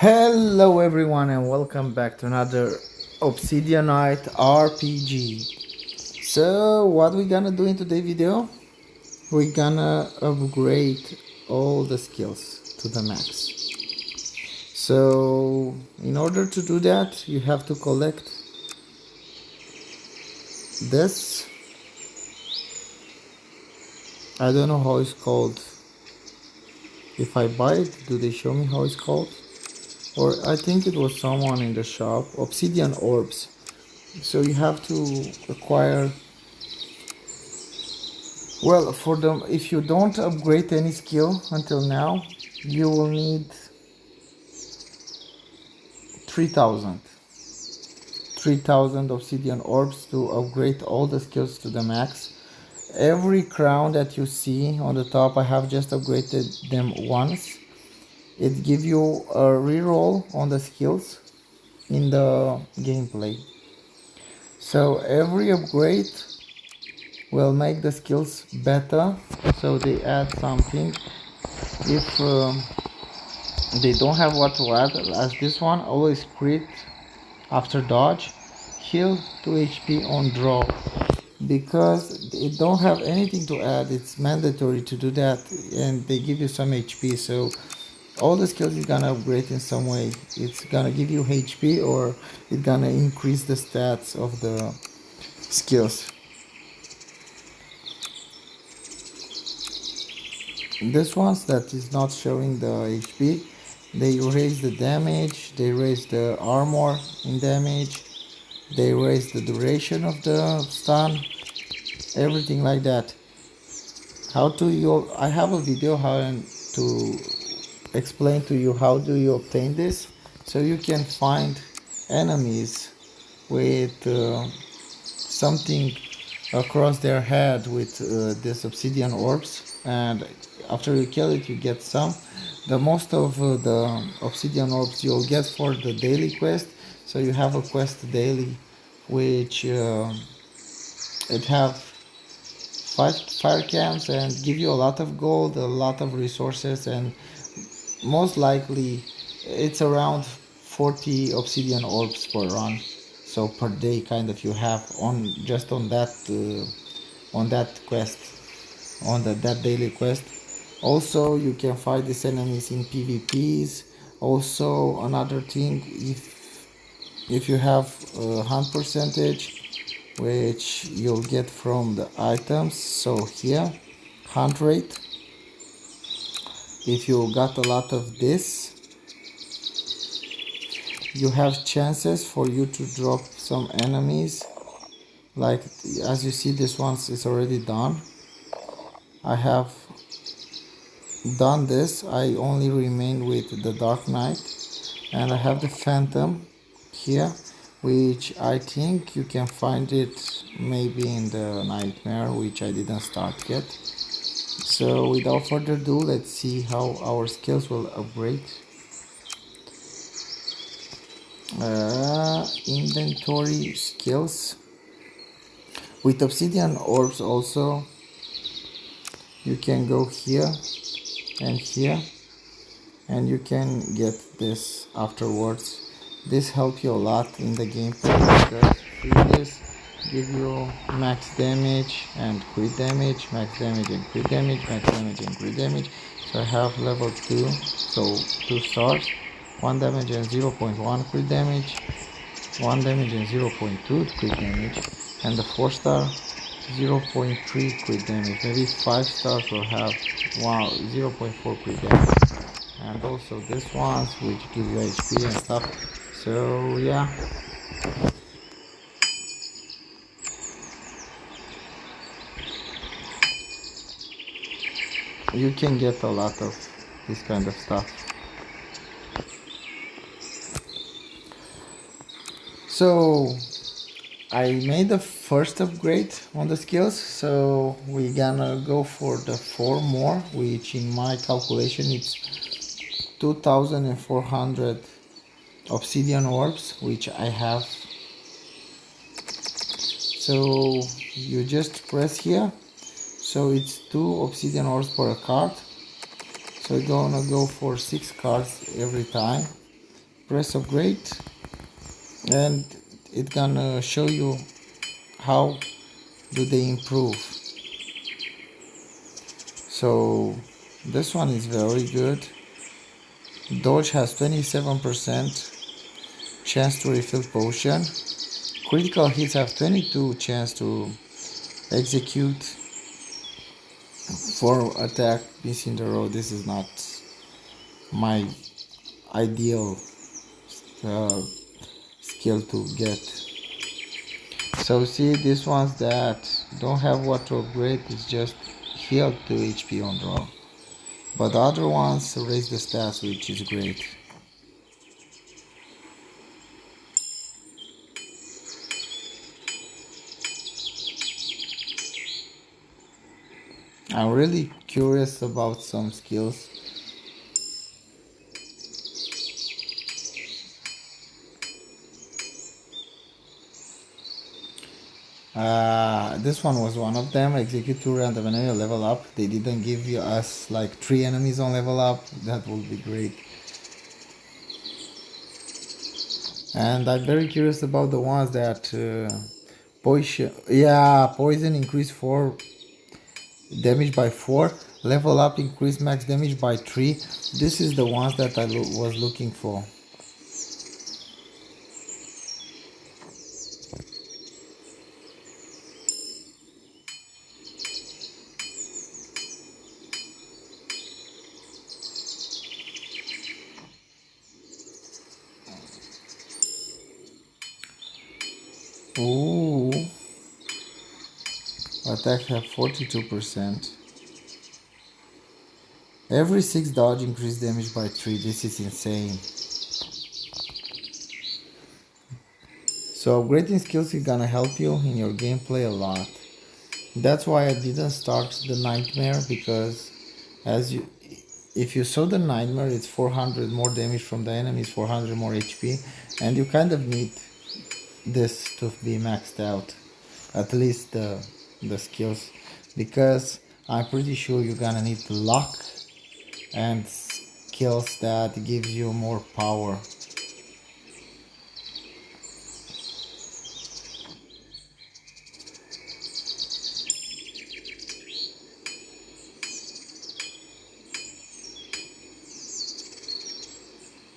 Hello everyone and welcome back to another Obsidian Knight RPG. So what we gonna do in today's video? We're gonna upgrade all the skills to the max. So in order to do that you have to collect this. I don't know how it's called. If I buy it, do they show me how it's called? Or I think it was someone in the shop. Obsidian orbs. So you have to acquire, well, for them, if you don't upgrade any skill until now, you will need 3000 obsidian orbs to upgrade all the skills to the max. Every crown that you see on the top, I have just upgraded them once. It gives you a reroll on the skills in the gameplay. So every upgrade will make the skills better, so they add something. If they don't have what to add, as this one, always crit after dodge, heal 2 HP on draw. Because it don't have anything to add, it's mandatory to do that, and they give you some HP. So all the skills is gonna upgrade in some way. It's gonna give you HP, or it's gonna increase the stats of the skills. This ones that is not showing the HP, they raise the damage, they raise the armor in damage, they raise the duration of the stun, everything like that. I have a video how to explain to you how do you obtain this, so you can find enemies with something across their head with this obsidian orbs, and after you kill it you get some. The most of the obsidian orbs you'll get for the daily quest. So you have a quest daily which it have 5 fire camps and give you a lot of gold, a lot of resources, and most likely it's around 40 obsidian orbs per run. So per day kind of you have on just on that quest, on that daily quest. Also you can fight these enemies in PvPs. Also another thing, if you have a hunt percentage, which you'll get from the items. So here, hunt rate, if you got a lot of this, you have chances for you to drop some enemies. Like as you see, this one is already done. I have done this. I only remain with the Dark Knight, and I have the Phantom here, which I think you can find it maybe in the Nightmare, which I didn't start yet. So without further ado, let's see how our skills will upgrade. Inventory skills. With obsidian orbs also, you can go here and here, and you can get this afterwards. This helps you a lot in the gameplay, because this give you max damage and crit damage, max damage and crit damage, max damage and crit damage. So I have level 2, so 2 stars, 1 damage and 0.1 crit damage, 1 damage and 0.2 crit damage, and the 4 star 0.3 crit damage. Maybe 5 stars will have 0.4 crit damage. And also this ones which give you HP and stuff. So yeah, you can get a lot of this kind of stuff. So I made the first upgrade on the skills, so we're gonna go for the 4 more, which in my calculation it's 2400 obsidian orbs, which I have. So you just press here, so it's 2 obsidian orbs per card, so you're gonna go for 6 cards every time. press upgrade, and it's gonna show you how do they improve. So this one is very good. Dodge has 27% chance to refill potion. Critical hits have 22 chance to execute 4 attack piece in the row. This is not my ideal skill to get. So see, these ones that don't have what to upgrade is just heal 2 HP on draw, but the other ones raise the stats, which is great. I'm really curious about some skills. This one was one of them. Execute 2 random enemy level up. They didn't give us like 3 enemies on level up. That would be great. And I'm very curious about the ones that poison increase 4 damage by 4, level up increase max damage by 3. This is the ones that I was looking for. Ooh, attack have 42%. Every 6 dodge increase damage by 3. This is insane. So upgrading skills is gonna help you in your gameplay a lot. That's why I didn't start the nightmare, because if you saw the nightmare, it's 400 more damage from the enemies, 400 more HP, and you kind of need this to be maxed out, at least the skills, because I'm pretty sure you're gonna need luck and skills that gives you more power.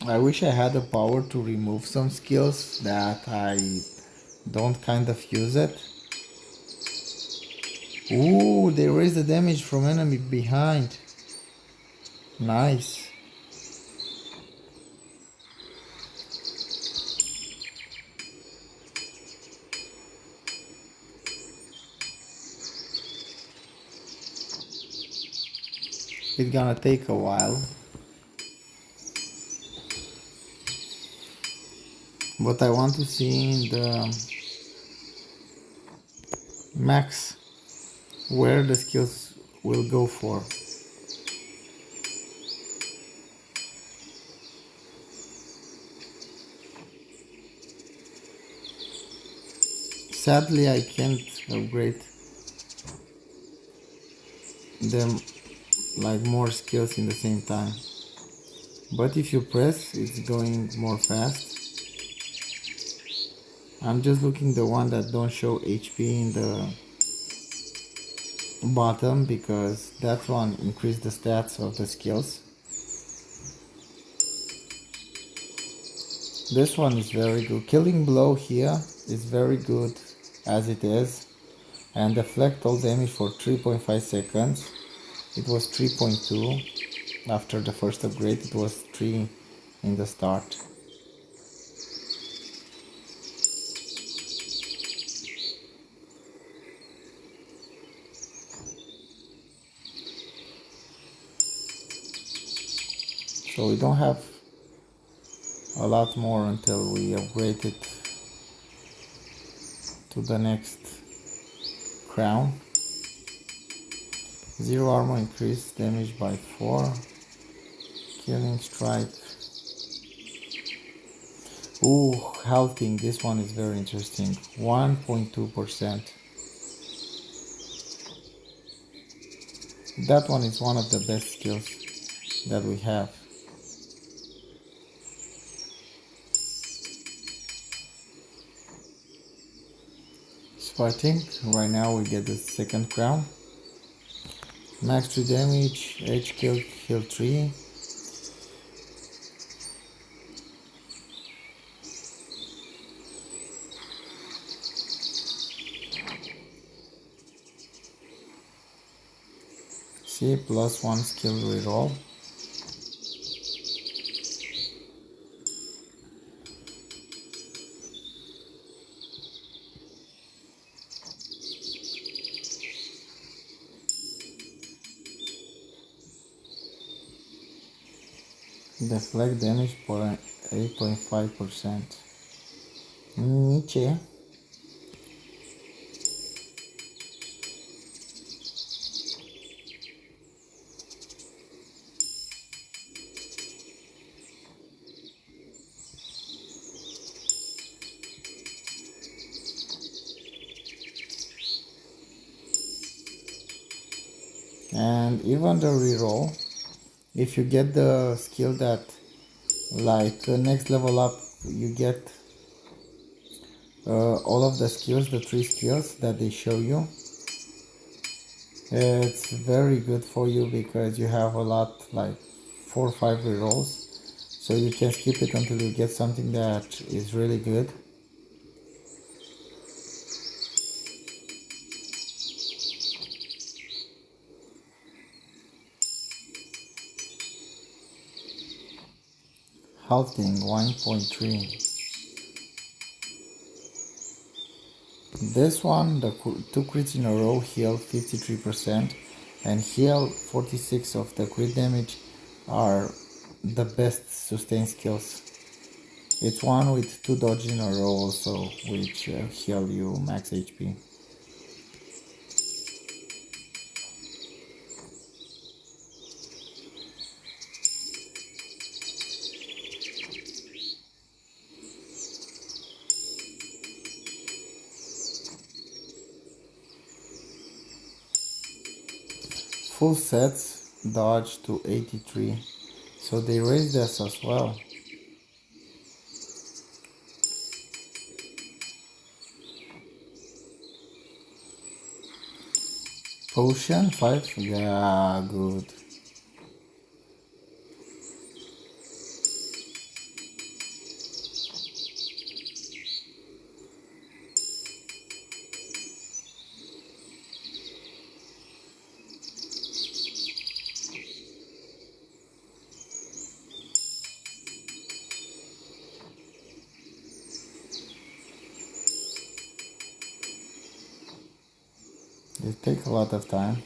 I wish I had the power to remove some skills that I don't kind of use it. Ooh, they raise the damage from enemy behind. Nice. It's gonna take a while, but I want to see in the max where the skills will go for. Sadly, I can't upgrade them like more skills in the same time, but if you press, it's going more fast. I'm just looking the one that don't show HP in the bottom, because that one increase the stats of the skills. This one is very good. Killing blow here is very good as it is, and deflect all damage for 3.5 seconds. It was 3.2 after the first upgrade. It was 3 in the start. So we don't have a lot more until we upgrade it to the next crown. 0 armor increase damage by 4. Killing strike. Ooh, halting. This one is very interesting. 1.2%. That one is one of the best skills that we have. So I think right now we get the second crown. Max 3 damage, H kill, heal 3. C plus 1 skill reroll. Deflect damage for 8.5%. Nietzsche. And even the reroll, if you get the skill that like next level up, you get all of the skills, the 3 skills that they show you. It's very good for you because you have a lot, like 4 or 5 rerolls, so you can skip it until you get something that is really good. Halting 1.3. This one, the 2 crits in a row heal 53% and heal 46 of the crit damage are the best sustain skills. It's one with 2 dodge in a row also, which heal you max HP. Full sets dodge to 83, so they raised this as well. Potion 5, yeah, good. It takes a lot of time.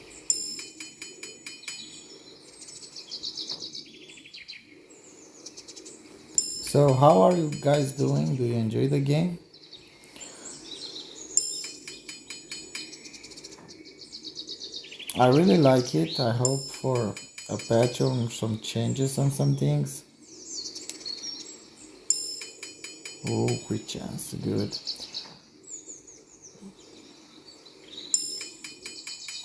So how are you guys doing? Do you enjoy the game? I really like it. I hope for a patch or some changes on some things. Oh, quick chance, good.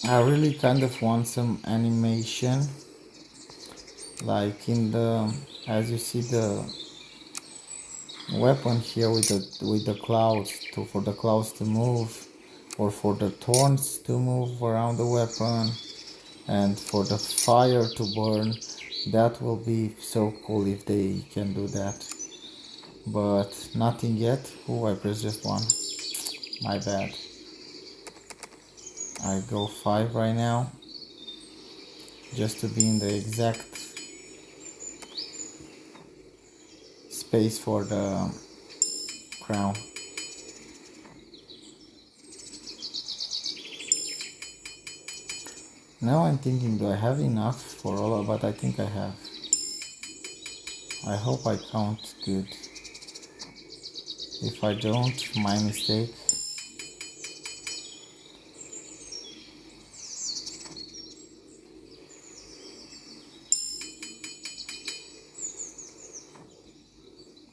I really kind of want some animation, like in the, as you see the weapon here with the clouds, for the clouds to move, or for the thorns to move around the weapon, and for the fire to burn. That will be so cool if they can do that, but nothing yet. Oh, I pressed just one, my bad. I go 5 right now, just to be in the exact space for the crown. Now I'm thinking, do I have enough for all of, but I think I have. I hope I count good. If I don't, my mistake.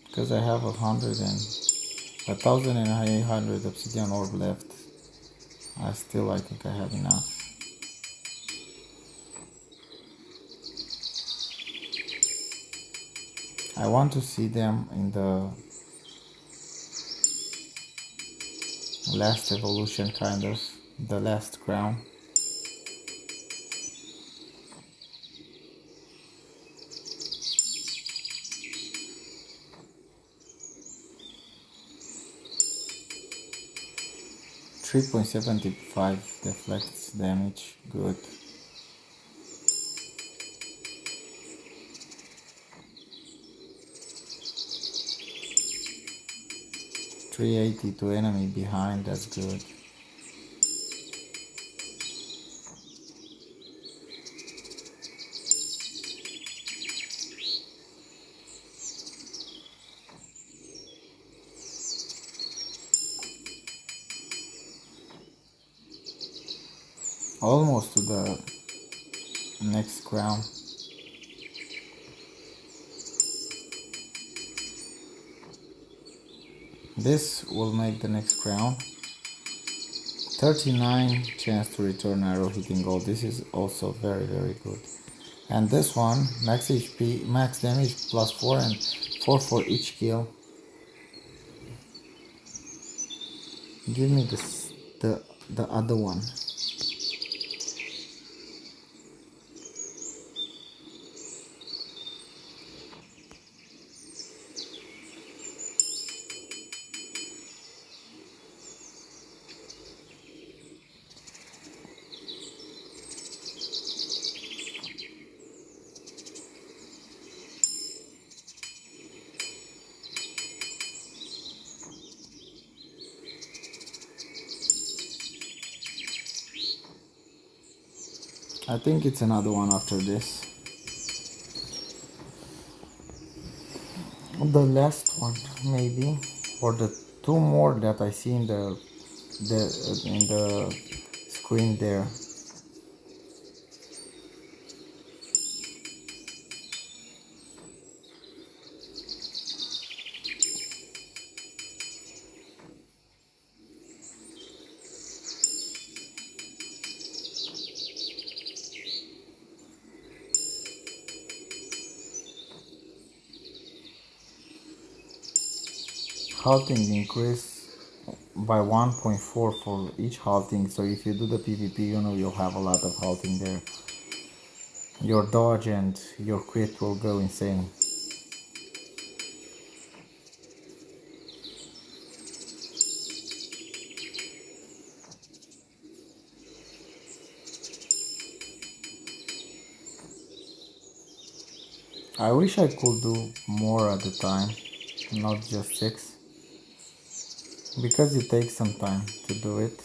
Because I have 1,800 obsidian orb left. I think I have enough. I want to see them in the last evolution, kind of the last crown. .75 deflects damage, good. .380 to enemy behind, that's good. Almost to the next crown. This will make the next crown. 39 chance to return arrow hitting gold. This is also very good. And this one, max HP, max damage +4 and 4 for each kill. Give me this, the other one. I think it's another one after this. The last one, maybe, or the two more that I see in the screen there. Halting increase by 1.4 for each halting, so if you do the PvP, you know you'll have a lot of halting there. Your dodge and your crit will go insane. I wish I could do more at a time, not just 6. Because it takes some time to do it.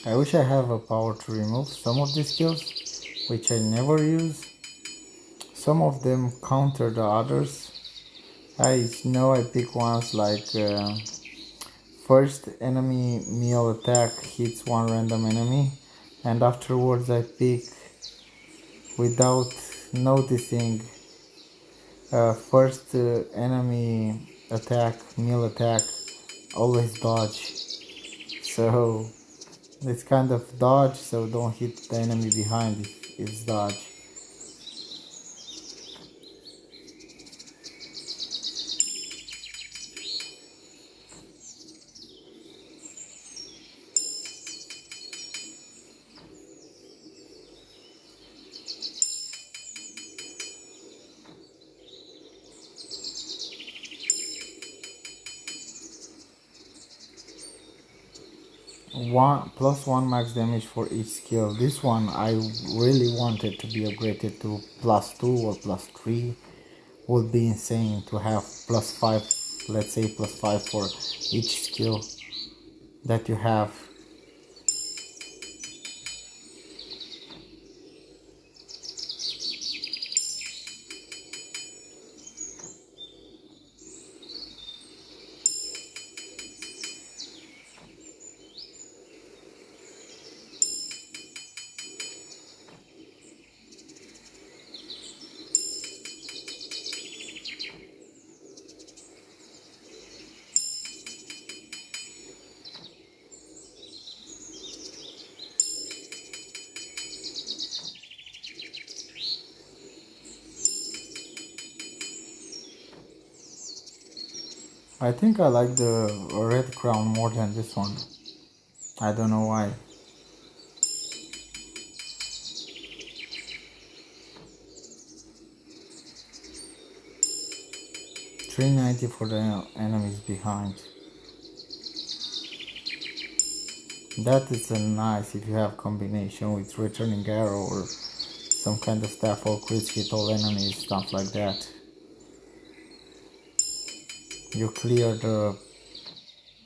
I wish I have a power to remove some of these skills, which I never use. Some of them counter the others. I know I pick ones like first enemy melee attack hits one random enemy, and afterwards I pick, without noticing, first enemy attack, melee attack, always dodge. So it's kind of dodge, so don't hit the enemy behind if it's dodge. +1 max damage for each skill. This one I really wanted to be upgraded to +2 or +3. Would be insane to have +5, let's say +5 for each skill that you have. I think I like the red crown more than this one. I don't know why. $3.90 for the enemies behind. That is a nice if you have combination with returning arrow or some kind of staff or crit hit all enemies, stuff like that. You clear the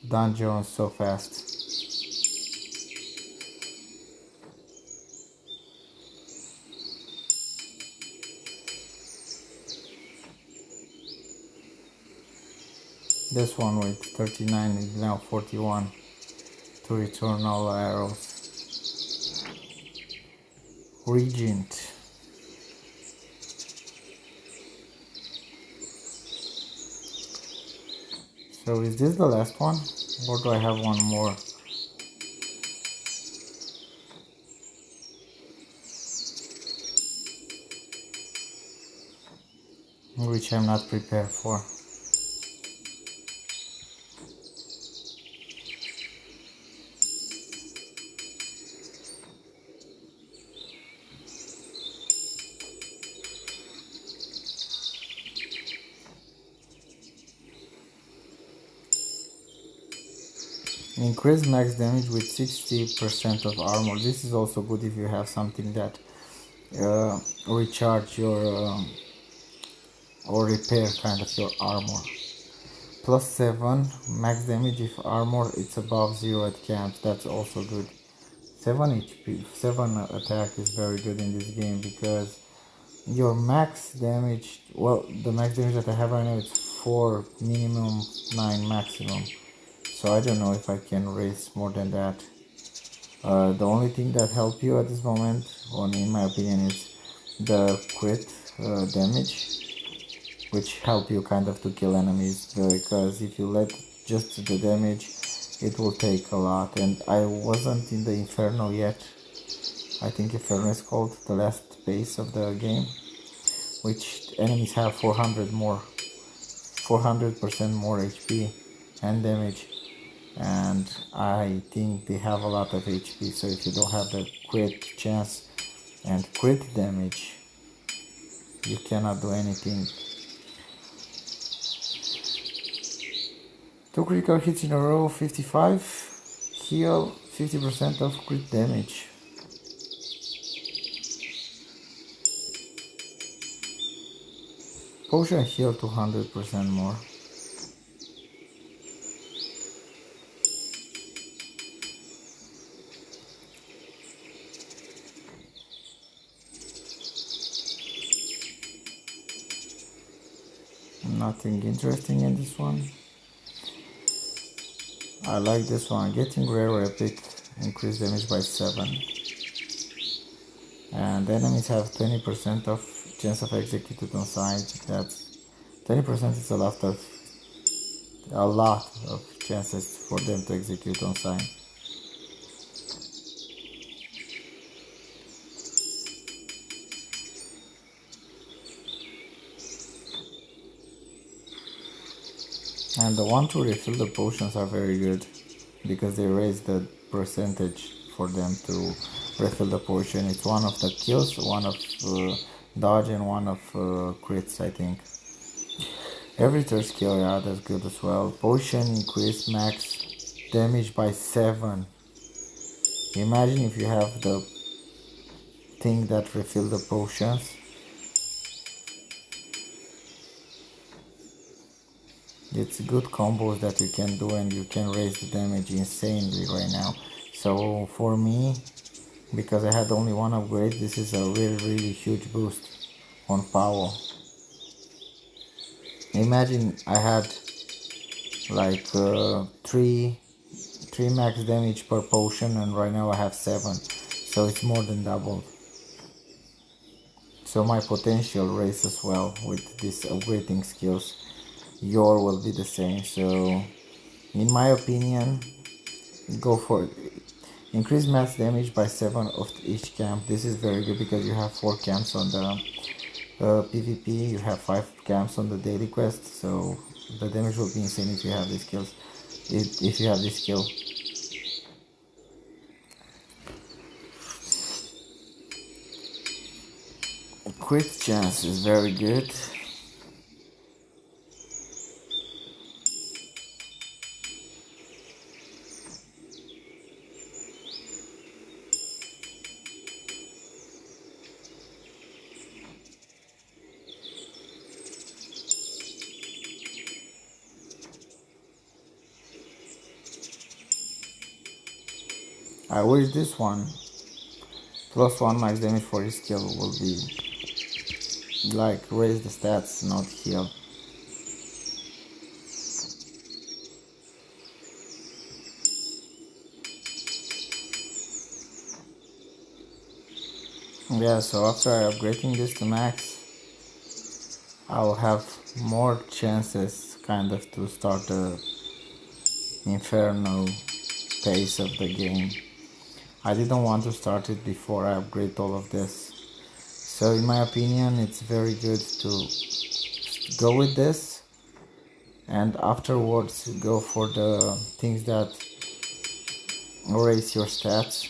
dungeon so fast. This one with 39 is now 41 to return all arrows. Regent. So is this the last one, or do I have one more? Which I'm not prepared for. Increase max damage with 60% of armor. This is also good if you have something that recharge your or repair kind of your armor. Plus 7 max damage if armor it's above 0 at camps. That's also good. 7 HP, 7 attack is very good in this game because your max damage, well, the max damage that I have right now is 4 minimum, 9 maximum. So I don't know if I can raise more than that. The only thing that help you at this moment, in my opinion, is the crit damage, which help you kind of to kill enemies, because if you let just the damage, it will take a lot. And I wasn't in the Inferno yet. I think Inferno is called, the last base of the game, which enemies have 400% more HP and damage. And I think they have a lot of HP, so if you don't have the crit chance and crit damage, you cannot do anything. 2 critical hits in a row, 55, heal 50% of crit damage. Potion heal 200% more. Nothing interesting in this one. I like this one. Getting rare epic, increase damage by 7. And enemies have 20% of chance of executed on sight. That's 20% is a lot of chances for them to execute on sight. And the one to refill the potions are very good because they raise the percentage for them to refill the potion. It's one of the kills, one of dodge, and one of crits, I think. Every third skill, yeah, that's good as well. Potion increase max damage by 7. Imagine if you have the thing that refill the potions. It's good combos that you can do, and you can raise the damage insanely right now. So for me, because I had only one upgrade, this is a really huge boost on power. Imagine I had like 3 max damage per potion, and right now I have 7, so it's more than doubled. So my potential raise as well with these upgrading skills. Your will be the same. So in my opinion, go for it. Increase max damage by 7 of each camp. This is very good because you have 4 camps on the PvP, you have 5 camps on the daily quest, so The damage will be insane if you have these skills. If you have this skill. Crit chance is very good. I wish this one +1 max damage for his skill will be like raise the stats, not heal. Yeah, so after upgrading this to max, I'll have more chances kind of to start the inferno pace of the game. I didn't want to start it before I upgrade all of this. So in my opinion, it's very good to go with this and afterwards go for the things that raise your stats.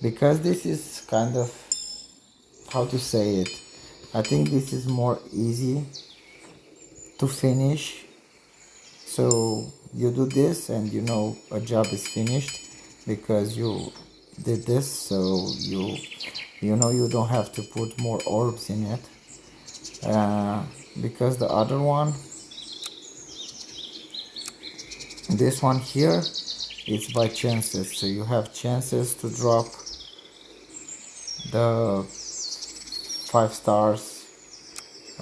Because this is kind of, how to say it, I think this is more easy to finish. So you do this and you know a job is finished because you did this, so you know you don't have to put more orbs in it, because the other one, this one here, it's by chances, so you have chances to drop the 5 stars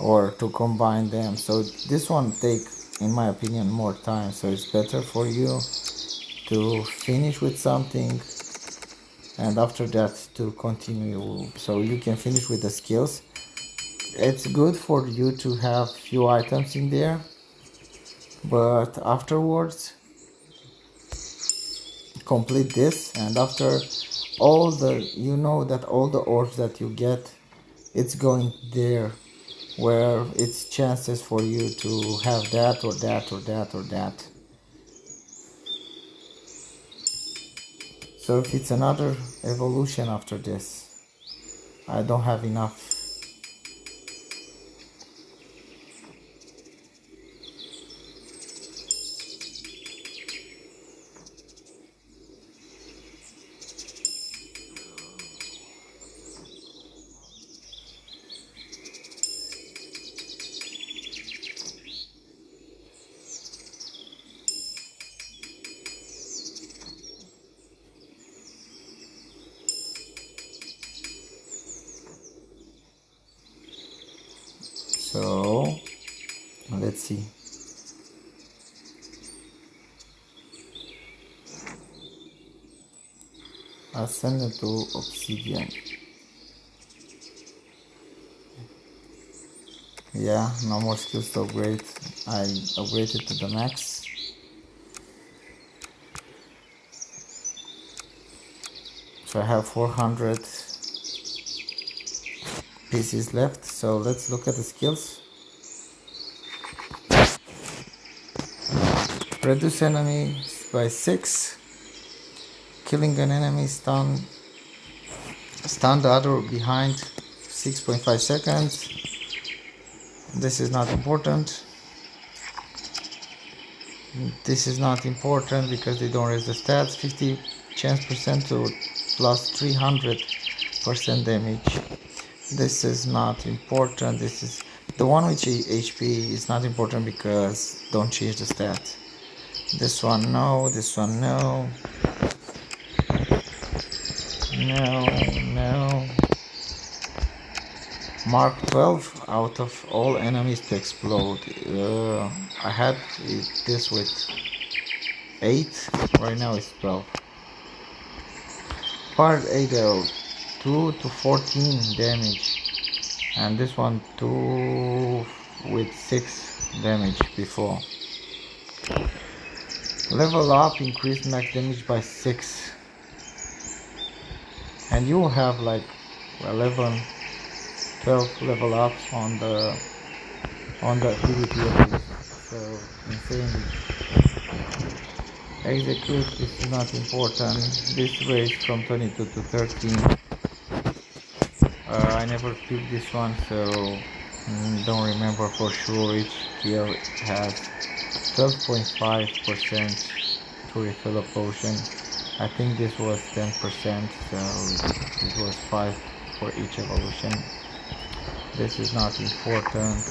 or to combine them. So this one takes, in my opinion, more time, so it's better for you to finish with something and after that to continue, so you can finish with the skills. It's good for you to have few items in there, but afterwards complete this, and after all the, you know that all the orbs that you get, it's going there where it's chances for you to have that or that or that or that. So if it's another evolution after this, I don't have enough. So let's see. Ascended to Obsidian. Yeah, no more skills to upgrade. I upgraded to the max. So I have 400 pieces left. So let's look at the skills. Reduce enemies by 6. Killing an enemy, stun the other behind 6.5 seconds. This is not important. This is not important because they don't raise the stats. 50 chance percent to plus 300% damage. This is not important. This is the one with HP is not important because don't change the stat. This one no, this one no. No. Mark 12 out of all enemies to explode. I had this with 8, right now it's 12. Part 8 arrow, 2 to 14 damage, and this one 2 with 6 damage before. Level up, increase max damage by 6, and you will have like 11, 12 level ups on the PvP. so insanely. Execute, this is not important. This raised from 22 to 13. I never picked this one, so don't remember for sure. Each skill has 12.5% to refill a potion. I think this was 10%, so it was 5 for each evolution. This is not important.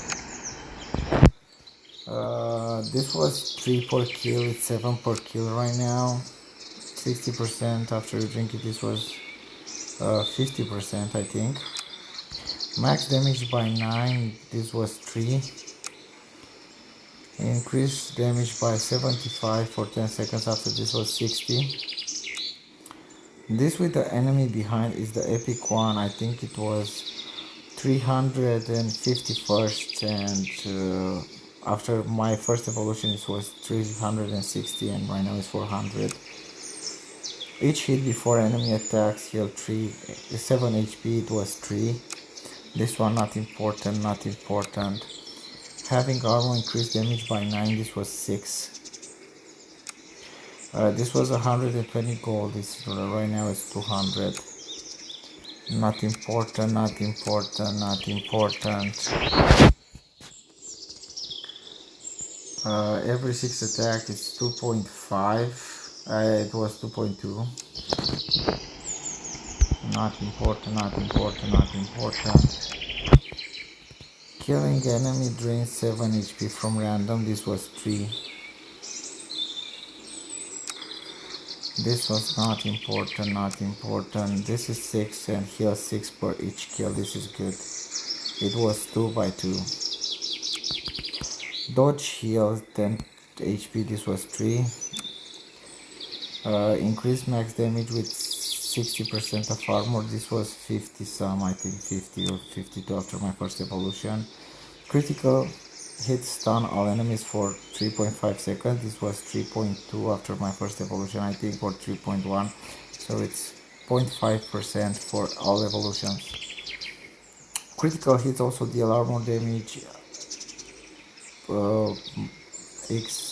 This was 3 per kill, it's 7 per kill right now. 60% after you drink it, this was 50% I think. Max damage by 9, this was 3. Increased damage by 75 for 10 seconds after, this was 60. This with the enemy behind is the epic one. I think it was 351st, and after my first evolution it was 360, and right now it's 400. Each hit before enemy attacks heal 7 HP, it was 3. This one not important, not important. Having armor increased damage by 9, this was 6. This was 120 gold, this right now it's 200. Not important, not important, not important. Every 6 attack is 2.5. It was 2.2. Not important, not important, not important. Killing enemy drains 7 HP from random, this was 3. This was not important, not important. This is 6 and heals 6 per each kill, this is good. It was 2 by 2. Dodge heals 10 HP, this was 3. Increased max damage with 60% of armor, this was 50 some, I think 50 or 52 after my first evolution. Critical hit stun all enemies for 3.5 seconds, this was 3.2 after my first evolution I think, or 3.1, so it's 0.5% for all evolutions. Critical hits also deal armor damage, x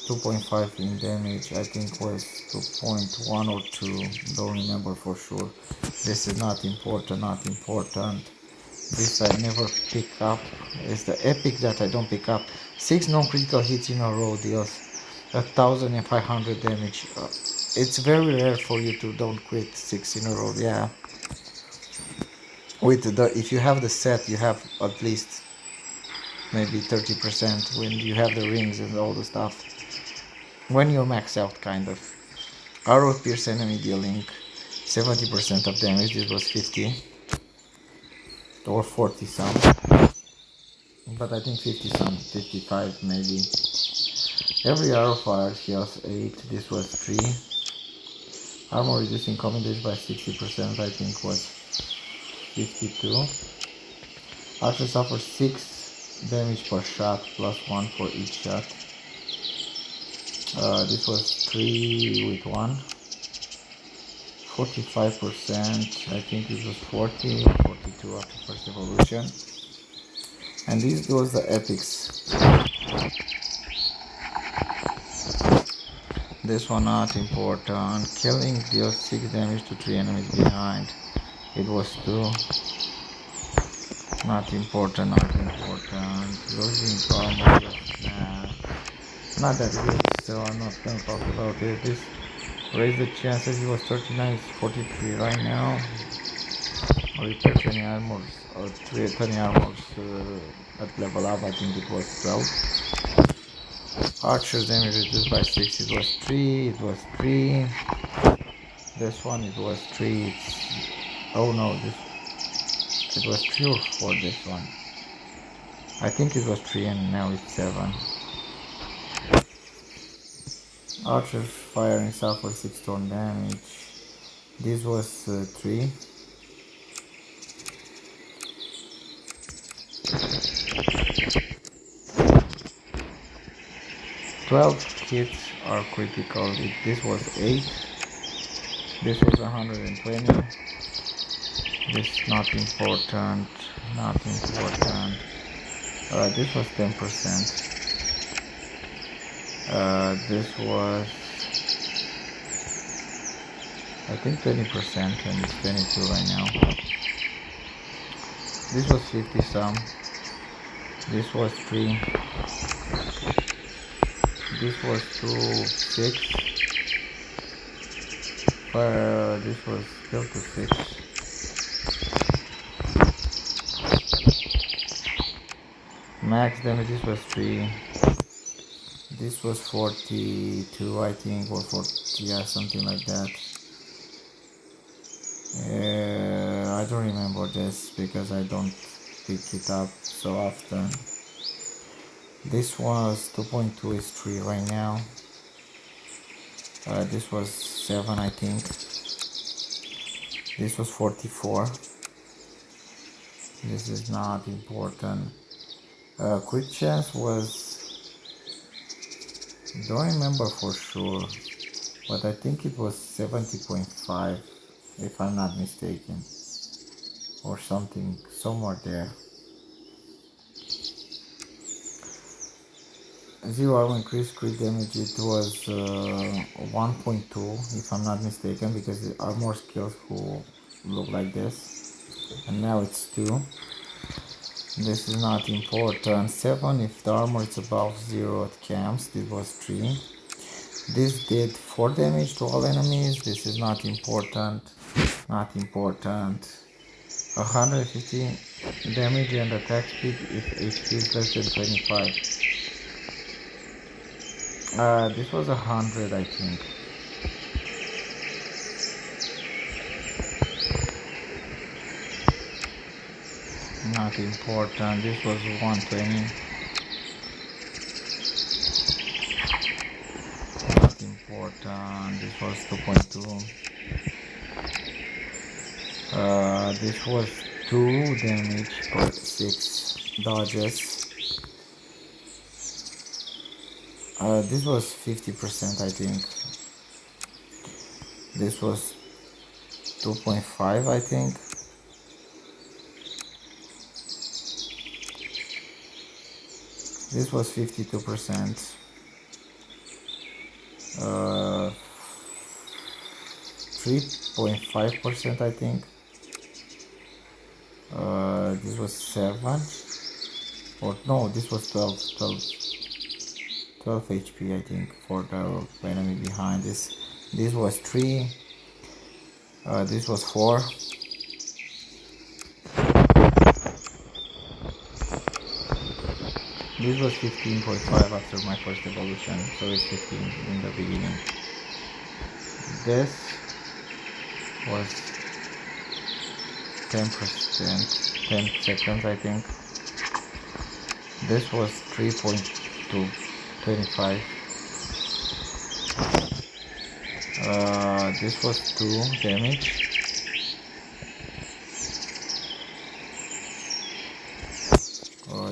2.5 in damage, I think was 2.1 or 2, don't remember for sure. This is not important, not important. This I never pick up. It's the epic that I don't pick up. 6 non-critical hits in a row deals 1500 damage. It's very rare for you to don't crit 6 in a row, yeah. With the, if you have the set, you have at least maybe 30% when you have the rings and all the stuff. When you're maxed out, kind of. Arrow pierce enemy dealing 70% of damage, this was 50. Or 40 some. But I think 50 some, 55 maybe. Every arrow fire heals 8, this was 3. Armor reducing common damage by 60%, I think was 52. Archer suffers 6 damage per shot, plus 1 for each shot. This was 3 with 1. 45%, I think it was 40, 42 after first evolution. And these was the epics. This one not important. Killing deals 6 damage to 3 enemies behind. It was 2. Not important, not important. Losing armor, not that good, so I'm not gonna talk about it. This raise the chances, it was 39, it's 43 right now. Repair 20 armors, or 20 armors at level up, I think it was 12. Archer's damage reduced by 6, it was 3, it was 3. This one it was 3, oh no, it was 3 or 4 this one. I think it was 3 and now it's 7. Archer firing suffers 6 turn damage. This was 3. Twelve hits are critical. This was 8. This was 120. This not important. Not important. This was 10%. This was, I think, 20%, and it's 22 right now. This was 50 some. This was 3. This was 2, 6. This was still to 6. Max damage, this was 3. This was 42, I think, or 40, yeah, something like that. I don't remember this because I don't pick it up so often. This was 2.2 is 3 right now. This was 7, I think. This was 44. This is not important. Quick chance was, don't remember for sure, but I think it was 70.5 if I'm not mistaken, or something somewhere there. 0 armor increase crit damage, it was 1.2 if I'm not mistaken, because the armor skills who look like this, and now it's 2. This is not important. 7 if the armor is above 0 at camps. This was 3. This did 4 damage to all enemies. This is not important. Not important. 150 damage and attack speed if HP is less than 25. This was 100, I think. Not important. This was 120. Not important. This was 2.2. This was 2 damage per 6 dodges. This was 50%, I think. This was 2.5, I think. This was 52%. 3.5%, I think. This was 7. Or no, this was 12 HP, I think, for the enemy behind this. This was 3. This was 4. This was 15.5 after my first evolution, so it's 15 in the beginning. This was 10%, 10 seconds, I think. This was 3.2, 25. This was 2 damage.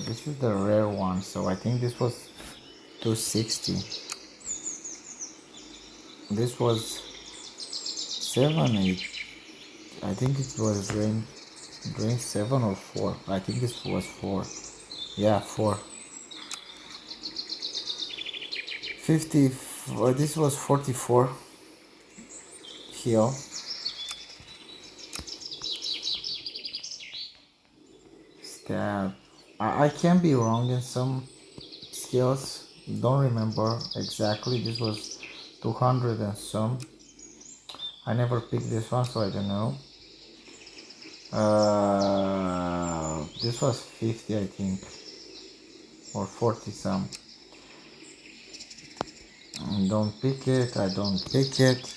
This is the rare one, so I think this was 260. This was 7, 8. I think it was range 7 or 4. I think this was 4. Yeah, 4. 50. This was 44 heal. Stab. I can be wrong in some skills, don't remember exactly. This was 200 and some. I never picked this one, so I don't know. This was 50, I think, or 40 some. Don't pick it, I don't pick it.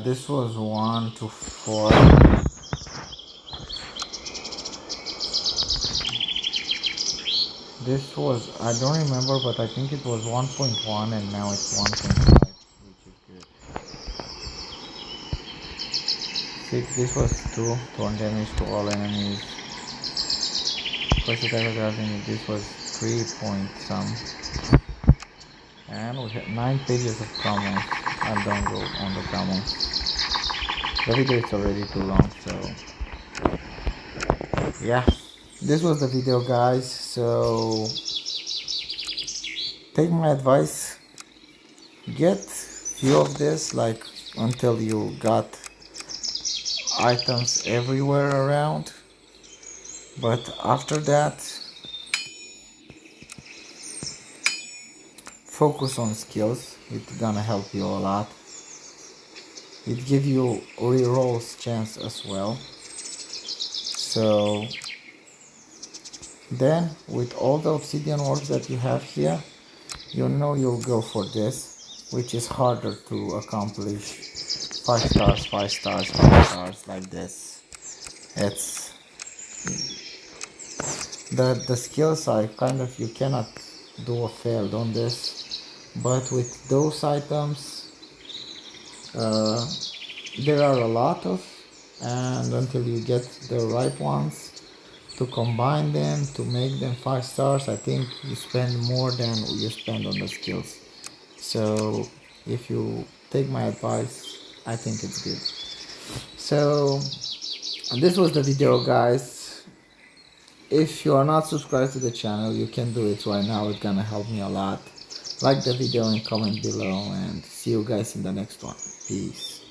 This was 1 to 4. This was, I don't remember, but I think it was 1.1 and now it's 1.5, which is good. 6, this was 2, torn damage to all enemies. First attack regarding this was 3 point some. And we have 9 pages of comments. I don't go on the comments. The video is already too long, so yeah. this was the video, guys. So take my advice, get few of this, like until you got items everywhere around, but after that focus on skills. It's gonna help you a lot. It gives you rerolls chance as well. So then with all the obsidian orbs that you have here, you know you'll go for this, which is harder to accomplish. 5 stars, 5 stars, 5 stars, like this. It's the skills are kind of, you cannot do a failed on this, but with those items there are a lot of, and until you get the right ones to combine them to make them 5 stars, I think you spend more than you spend on the skills. So if you take my advice, I think it's good. So this was the video, guys. If you are not subscribed to the channel, you can do it right now. It's gonna help me a lot. Like the video and comment below, and see you guys in the next one. Peace.